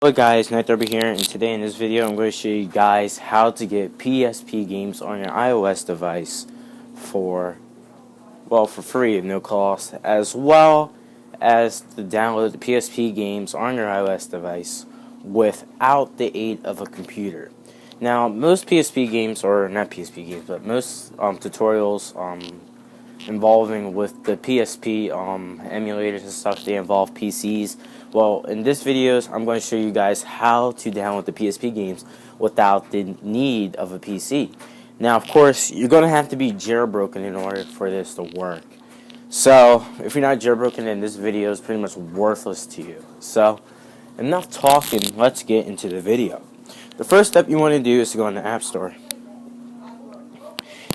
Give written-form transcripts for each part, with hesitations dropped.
Hello guys, Night Derby here, and today in this video I'm going to show you guys how to get PSP games on your iOS device for free at no cost, as well as to download the PSP games on your iOS device without the aid of a computer. Now, most PSP games, or not PSP games, but most tutorials involving with the PSP emulators and stuff, they involve PCs. Well, in this video, I'm going to show you guys how to download the PSP games without the need of a PC. Now, of course, you're going to have to be jailbroken in order for this to work. So, if you're not jailbroken, then this video is pretty much worthless to you. So, enough talking, let's get into the video. The first step you want to do is to go in the App Store.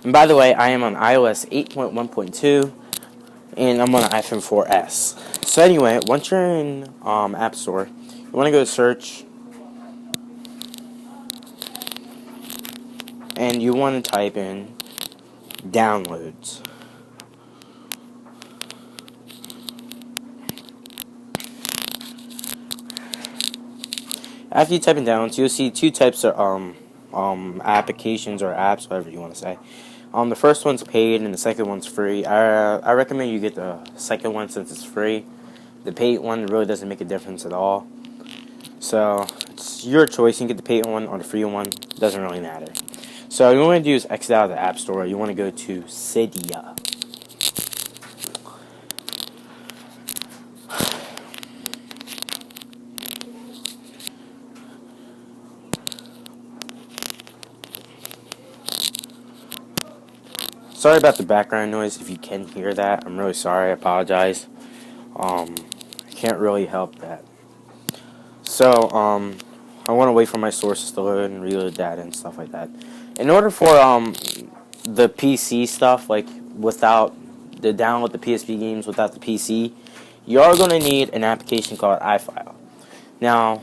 And by the way, I am on iOS 8.1.2, and I'm on an iPhone 4S. So anyway, once you're in App Store, you want to go to search, and you want to type in downloads. After you type in downloads, you'll see two types of applications or apps, whatever you want to say. The first one's paid and the second one's free. I recommend you get the second one since it's free. The paid one really doesn't make a difference at all. So it's your choice. You can get the paid one or the free one. It doesn't really matter. So what you want to do is exit out of the App Store. You want to go to Cydia. Sorry about the background noise. If you can hear that, I'm really sorry. I apologize. I can't really help that. So, I want to wait for my sources to load and reload data and stuff like that. In order for the PC stuff, like without the download the PSP games without the PC, you are going to need an application called iFile. Now,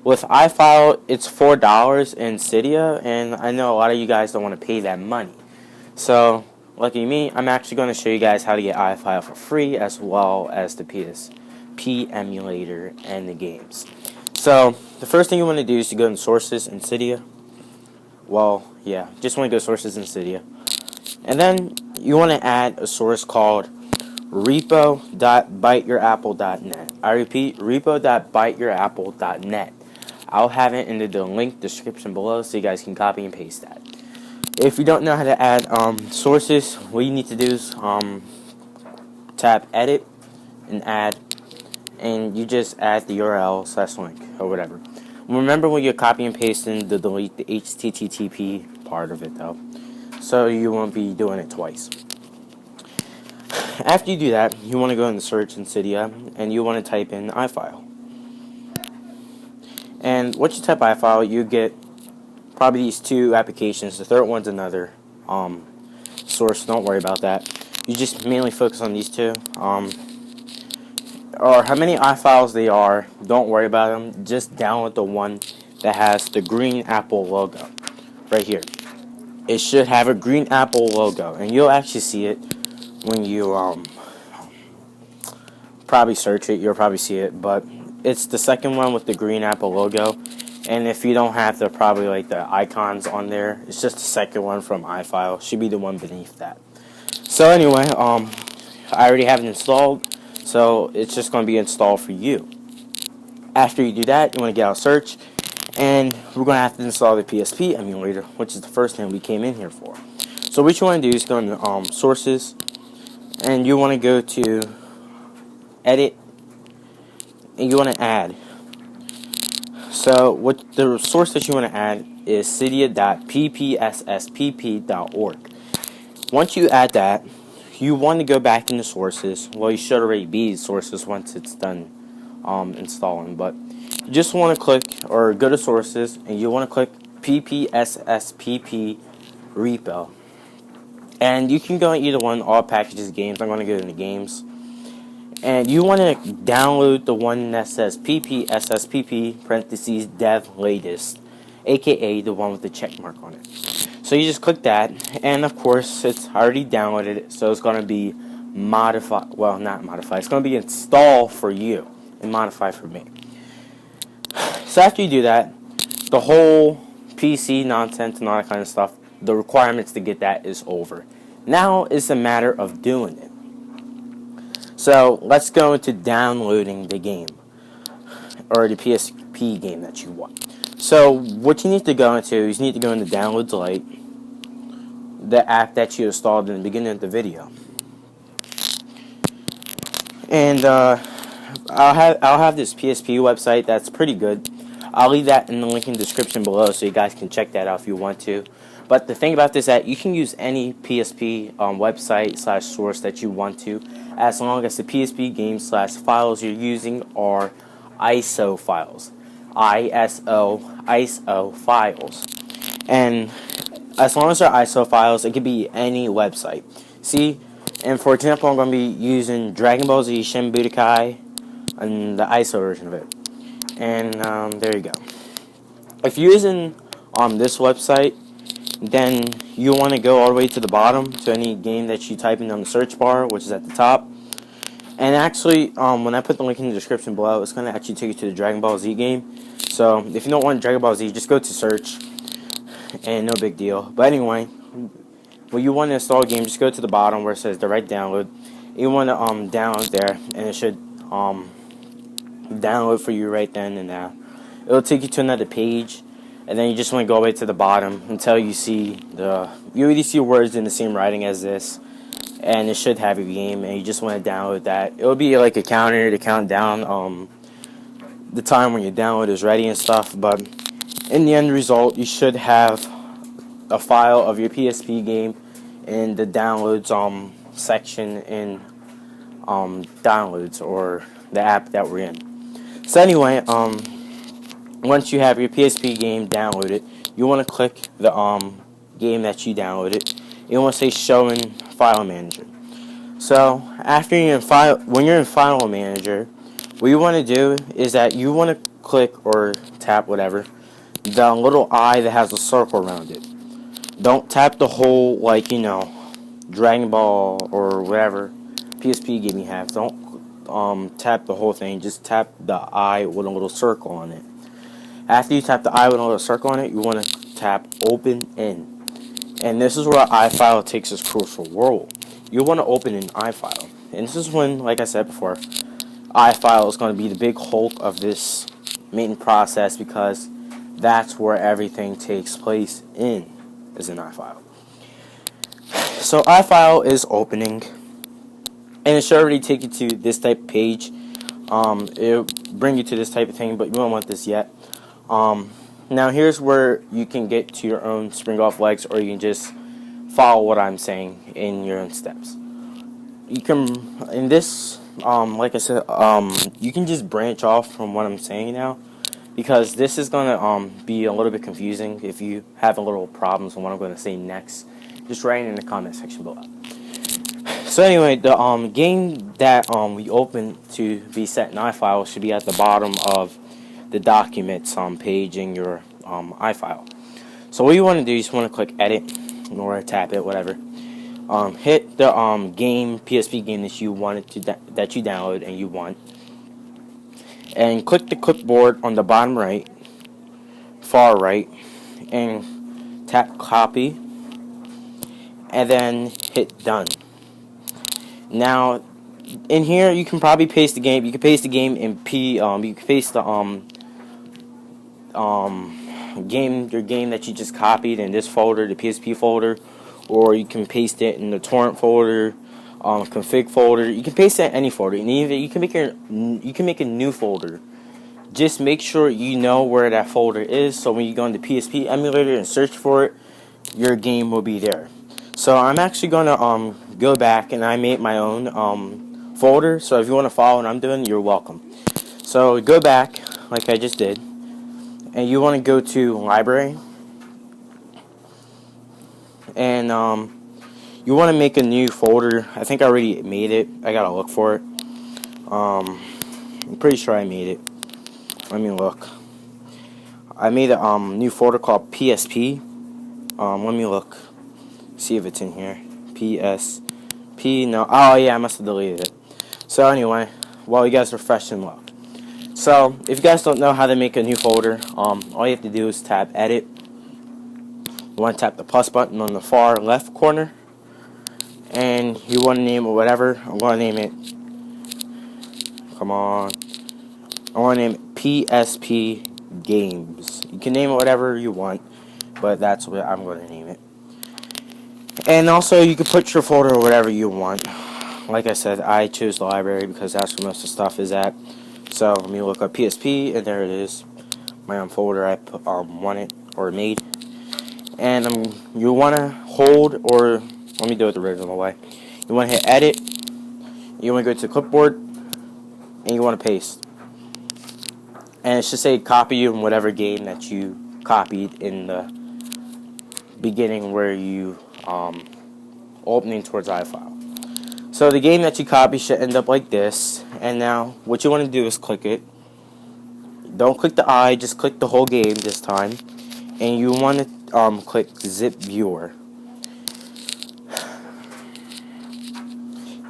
with iFile, it's $4 in Cydia, and I know a lot of you guys don't want to pay that money. So, lucky me, I'm actually going to show you guys how to get iFile for free, as well as the PSP emulator and the games. So, the first thing you want to do is to go in Sources in Cydia. Well, yeah, just want to go Sources in Cydia. And then, you want to add a source called repo.biteyourapple.net. I repeat, repo.biteyourapple.net. I'll have it in the link description below so you guys can copy and paste that. If you don't know how to add sources, what you need to do is tap Edit and Add, and you just add the URL/link or whatever. Remember when you're copy and pasting to delete the HTTP part of it though, so you won't be doing it twice. After you do that, you want to go in the search in Cydia, and you want to type in iFile. And once you type iFile, you get probably these two applications. The third one's another source. Don't worry about that. You just mainly focus on these two. Or how many iFiles they are, don't worry about them. Just download the one that has the green Apple logo right here. It should have a green Apple logo, and you'll actually see it when you probably search it. You'll probably see it, but it's the second one with the green Apple logo. And if you don't have probably like the icons on there, it's just the second one from iFile. Should be the one beneath that. So anyway, I already have it installed, so it's just going to be installed for you. After you do that, you want to get out search, and we're going to have to install the PSP emulator, which is the first thing we came in here for. So what you want to do is go into Sources, and you want to go to Edit, and you want to Add. So, what the source that you want to add is cydia.ppsspp.org. Once you add that, you want to go back into Sources. Well, you should already be Sources once it's done installing, but you just want to click or go to Sources, and you want to click PPSSPP repo. And you can go in either one, all packages, games. I'm going to go into games. And you want to download the one that says PPSSPP parentheses dev latest, aka the one with the check mark on it. So you just click that, and of course it's already downloaded, so it's going to be modified. Well, not modified. It's going to be installed for you and modified for me. So after you do that, the whole PC nonsense and all that kind of stuff, the requirements to get that is over. Now it's a matter of doing it. So let's go into downloading the game, or the PSP game that you want. So what you need to go into is you need to go into Downloads Lite, the app that you installed in the beginning of the video. And I'll have this PSP website that's pretty good. I'll leave that in the link in the description below so you guys can check that out if you want to. But the thing about this is that you can use any PSP website / source that you want to, as long as the PSP games / files you're using are ISO files. ISO files. And as long as they're ISO files, it could be any website. See, and for example, I'm going to be using Dragon Ball Z Shin Budokai and the ISO version of it. And there you go. If you're using this website, then you want to go all the way to the bottom to any game that you type in on the search bar, which is at the top. And actually, when I put the link in the description below, it's going to actually take you to the Dragon Ball Z game. So if you don't want Dragon Ball Z, just go to search, and no big deal. But anyway, when you want to install a game, just go to the bottom where it says direct download. You want to download there, and it should download for you right then and there. It'll take you to another page, and then you just want to go all the way to the bottom until you see you already see words in the same writing as this, and it should have your game, and you just want to download that. It'll be like a counter to count down the time when your download is ready and stuff, but in the end result, you should have a file of your PSP game in the downloads section in downloads, or the app that we're in. So anyway, once you have your PSP game downloaded, you want to click the game that you downloaded. You want to say Show in File Manager. So after you're in when you're in File Manager, what you want to do is that you want to click or tap whatever the little eye that has a circle around it. Don't tap the whole, like, Dragon Ball or whatever PSP game you have. Don't tap the whole thing. Just tap the eye with a little circle on it. After you tap the eye with a little circle on it, you want to tap Open In. And this is where iFile takes its crucial role. You want to open in iFile. And this is when, like I said before, iFile is going to be the big hulk of this main process, because that's where everything takes place is in iFile. So iFile is opening, and it should already take you to this type of page. It'll bring you to this type of thing, but you don't want this yet. Now here's where you can get to your own spring off legs, or you can just follow what I'm saying in your own steps. You can, in this, like I said, you can just branch off from what I'm saying now, because this is going to be a little bit confusing. If you have a little problems with what I'm going to say next, just write it in the comment section below. So anyway, the game that we open to be set in iFile should be at the bottom of the documents page in your iFile. So what you want to do is you want to click Edit, or tap it, whatever. Hit the PSP game that you wanted to that you download and you want, and click the clipboard on the bottom right, far right, and tap Copy, and then hit Done. Now, in here you can probably paste the game. You can paste the game in you can paste the your game that you just copied in this folder, the PSP folder, or you can paste it in the torrent folder, config folder. You can paste it in any folder, and even you can make a new folder. Just make sure you know where that folder is, so when you go into PSP Emulator and search for it, your game will be there. So I'm actually gonna go back, and I made my own folder. So if you want to follow what I'm doing, you're welcome. So go back like I just did, and you want to go to Library, and you want to make a new folder. I think I already made it. I gotta look for it. I'm pretty sure I made it. Let me look. I made a new folder called PSP. Let me look. See if it's in here. PSP. No. Oh yeah, I must have deleted it. So anyway, while you guys refresh and look. So if you guys don't know how to make a new folder, all you have to do is tap edit. You want to tap the plus button on the far left corner, and you want to name it whatever. I'm going to name it, come on, I want to name it PSP Games. You can name it whatever you want, but that's what I'm going to name it. And also you can put your folder whatever you want. Like I said, I chose the library because that's where most of the stuff is at. So let me look up PSP, and there it is, my own folder I wanted or made. And you want to hold, or let me do it the original way. You want to hit edit, you want to go to clipboard, and you want to paste. And it should say copy in whatever game that you copied in the beginning where you opening towards iFile. So the game that you copy should end up like this. And now what you want to do is click it. Don't click the I, just click the whole game this time. And you want to click zip viewer.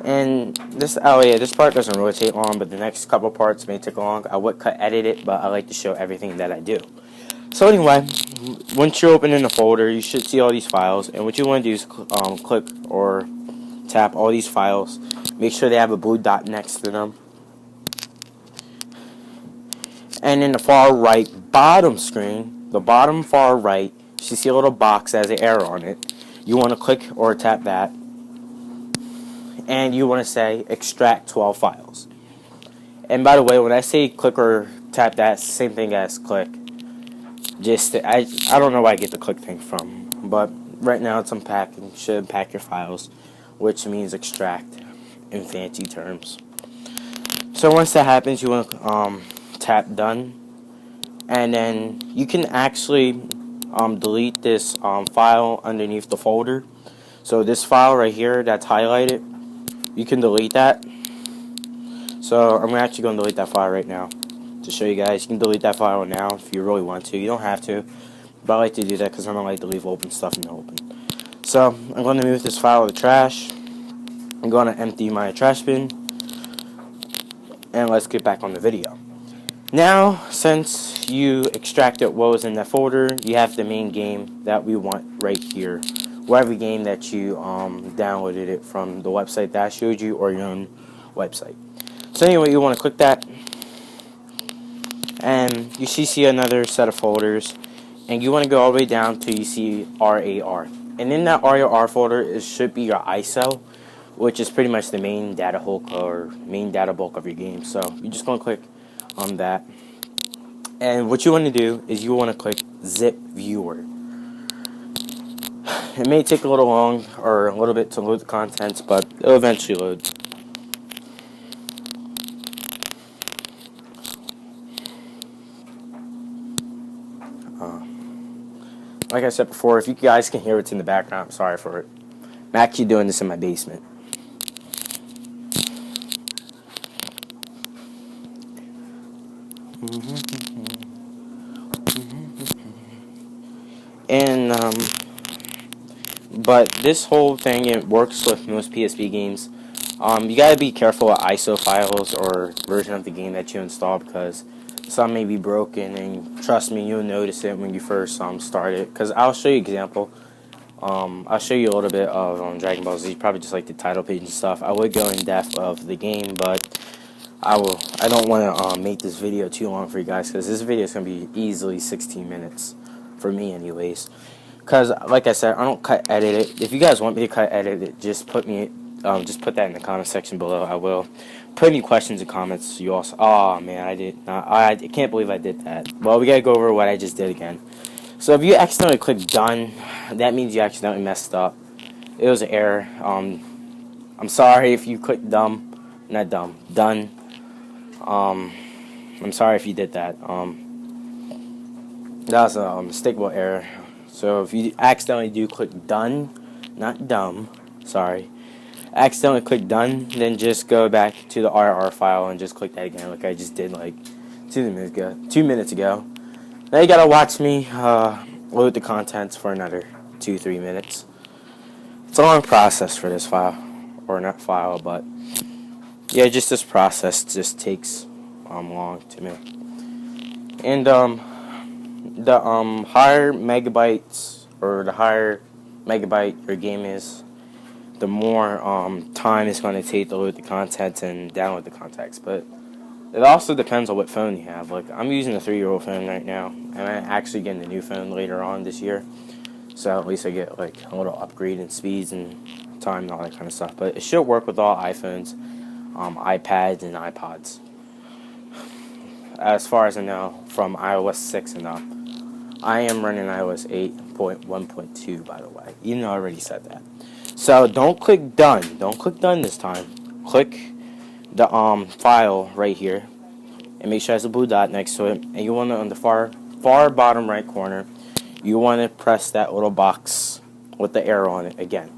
And this, oh yeah, this part doesn't really take long, but the next couple parts may take long. I would edit it, but I like to show everything that I do. So anyway, once you're opening the folder, you should see all these files, and what you want to do is click or tap all these files. Make sure they have a blue dot next to them. And in the far right bottom screen, the bottom far right, you should see a little box that has an arrow on it. You want to click or tap that, and you want to say extract 12 files. And by the way, when I say click or tap that, it's the same thing as click. I don't know where I get the click thing from, but right now it's unpacking. Should unpack your files, which means extract in fancy terms. So once that happens, you want to tap done, and then you can actually delete this file underneath the folder. So this file right here that's highlighted, you can delete that. So I'm actually going to delete that file right now to show you guys. You can delete that file now if you really want to. You don't have to, but I like to do that because I don't like to leave open stuff in the open. So I'm going to move this file to the trash. I'm going to empty my trash bin, and let's get back on the video. Now, since you extracted what was in that folder, you have the main game that we want right here. Whatever game that you downloaded it from the website that I showed you, or your own website. So anyway, you want to click that, and you see another set of folders, and you want to go all the way down till you see RAR. And in that RAR folder, it should be your iCell, which is pretty much the main data bulk or main data bulk of your game. So you're just going to click on that, and what you want to do is you want to click zip viewer. It may take a little long or a little bit to load the contents, but it'll eventually load. Like I said before, if you guys can hear what's in the background, I'm sorry for it. I'm actually doing this in my basement. And but this whole thing, it works with most PSP games. You gotta be careful with ISO files or version of the game that you install, because some may be broken, and trust me, you'll notice it when you first start it. Because I'll show you an example. I'll show you a little bit of Dragon Ball Z, probably just like the title page and stuff. I would go in depth of the game, but I don't want to make this video too long for you guys, because this video is going to be easily 16 minutes for me anyways. Because like I said, I don't cut edit it. If you guys want me to cut edit it, just put that in the comment section below. I will. Put any questions and comments. You also, oh man, I can't believe I did that. Well, we gotta go over what I just did again. So if you accidentally click done, that means you accidentally messed up. It was an error. I'm sorry if you clicked done. I'm sorry if you did that. That was a mistakable error. So if you accidentally do click done, not dumb, sorry, accidentally click done, then just go back to the RR file and just click that again, like I just did like 2 minutes ago. Now you gotta watch me load the contents for another 2-3 minutes. It's a long process for this file, or not file, but yeah, just this process just takes long to me. And the higher megabytes, or the higher megabyte your game is, the more time it's going to take to load the content and download the context. But it also depends on what phone you have. Like, I'm using a 3-year-old phone right now, and I'm actually getting a new phone later on this year. So at least I get like a little upgrade in speeds and time and all that kind of stuff. But it should work with all iPhones, iPads, and iPods. As far as I know, from iOS 6 and up. I am running iOS 8.1.2, by the way. Even though I already said that. So don't click done. Don't click done this time. Click the file right here, and make sure there's a blue dot next to it. And you want to, on the far bottom right corner, you want to press that little box with the arrow on it again.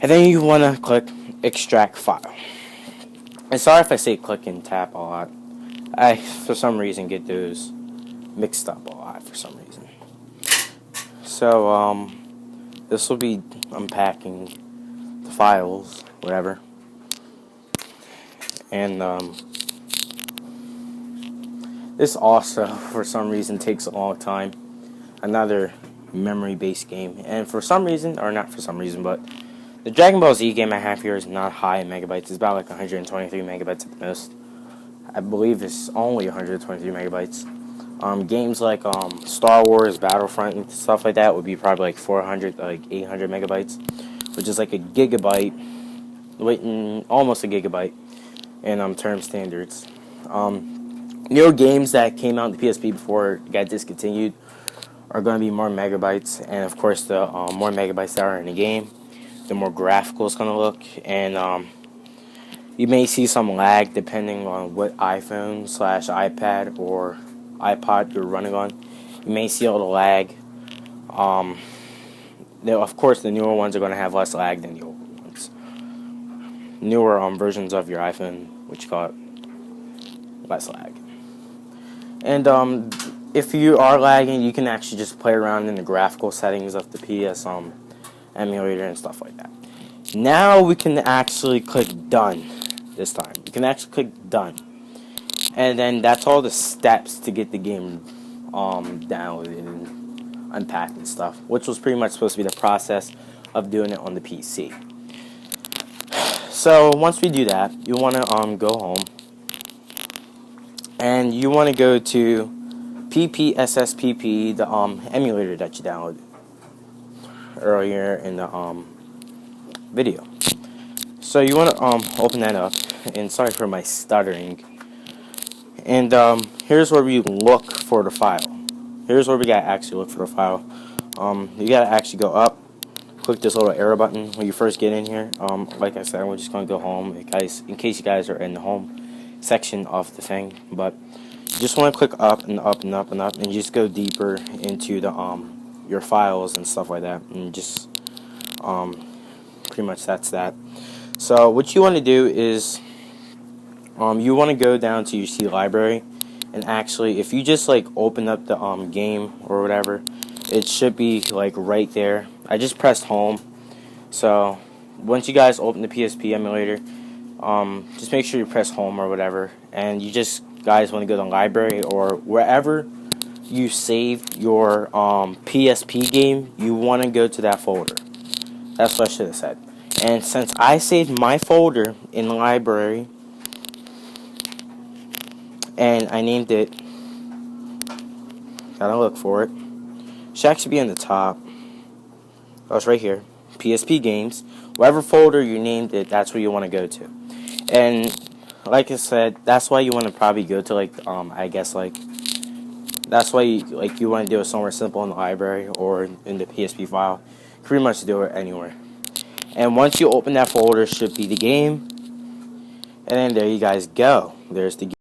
And then you want to click extract file. And sorry if I say click and tap a lot. I, for some reason, get those mixed up a lot for some reason. So, this will be unpacking the files, whatever. And, this also, for some reason, takes a long time. Another memory-based game. And for some reason, or not for some reason, but the Dragon Ball Z game I have here is not high in megabytes. It's about like 123 megabytes at the most. I believe it's only 123 megabytes. Games like Star Wars, Battlefront, and stuff like that would be probably like 400, like 800 megabytes, which is like a gigabyte, almost a gigabyte in term standards. Newer games that came out on the PSP before it got discontinued are going to be more megabytes, and of course the more megabytes that are in the game, the more graphical it's going to look, and you may see some lag depending on what iPhone / iPad or iPod you're running on. You may see a little lag. Of course, the newer ones are going to have less lag than the older ones. Newer versions of your iPhone, which you call it, less lag. And if you are lagging, you can actually just play around in the graphical settings of the PS emulator and stuff like that. Now we can actually click done this time. You can actually click done. And then that's all the steps to get the game downloaded and unpacked and stuff, which was pretty much supposed to be the process of doing it on the PC. So once we do that, you want to go home, and you want to go to PPSSPP, the emulator that you downloaded earlier in the video. So you want to open that up, and sorry for my stuttering. And here's where we look for the file. Here's where we gotta actually look for the file. You gotta actually go up, click this little arrow button when you first get in here. Like I said, we're just gonna go home, guys, in case you guys are in the home section of the thing. But you just want to click up and up and up and up, and you just go deeper into the your files and stuff like that, and just pretty much that's that. So what you want to do is you want to go down to your C library, and actually if you just like open up the game or whatever, it should be like right there. I just pressed home. So once you guys open the PSP emulator, just make sure you press home or whatever, and you just guys want to go to the library or wherever you saved your PSP game, you want to go to that folder. That's what I should have said. And since I saved my folder in the library, and I named it, gotta look for it, should actually be on the top. Oh, it's right here, PSP Games. Whatever folder you named it, that's where you want to go to. And like I said, that's why you want to probably go to like I guess like that's why you want to do it somewhere simple in the library or in the PSP file. Pretty much do it anywhere. And once you open that folder, should be the game, and then there you guys go. There's the game.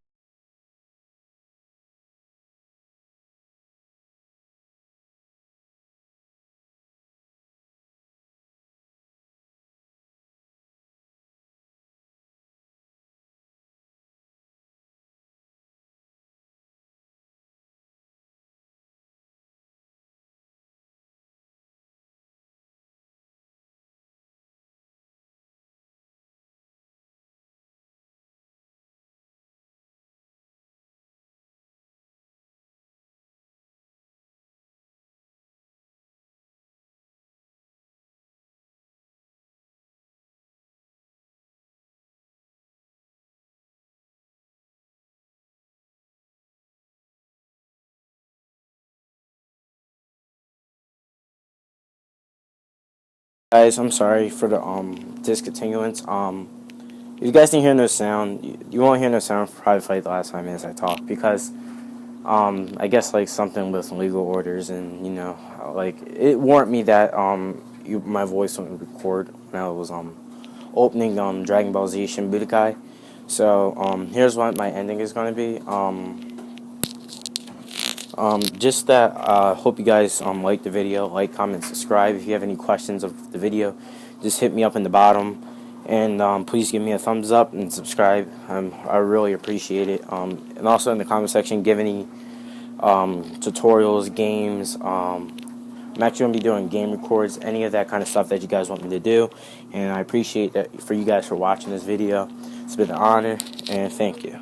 Guys, I'm sorry for the discontinuance. If you guys didn't hear no sound, you won't hear no sound for probably like the last 5 minutes I talk, because I guess like something with legal orders, and like it warned me that my voice wouldn't record when I was opening Dragon Ball Z Shin Budokai. So here's what my ending is going to be. Just that, hope you guys like the video, like, comment, subscribe. If you have any questions of the video, just hit me up in the bottom, and please give me a thumbs up and subscribe. I really appreciate it. And also in the comment section, give any tutorials, games. I'm actually going to be doing game records, any of that kind of stuff that you guys want me to do, and I appreciate that for you guys for watching this video. It's been an honor, and thank you.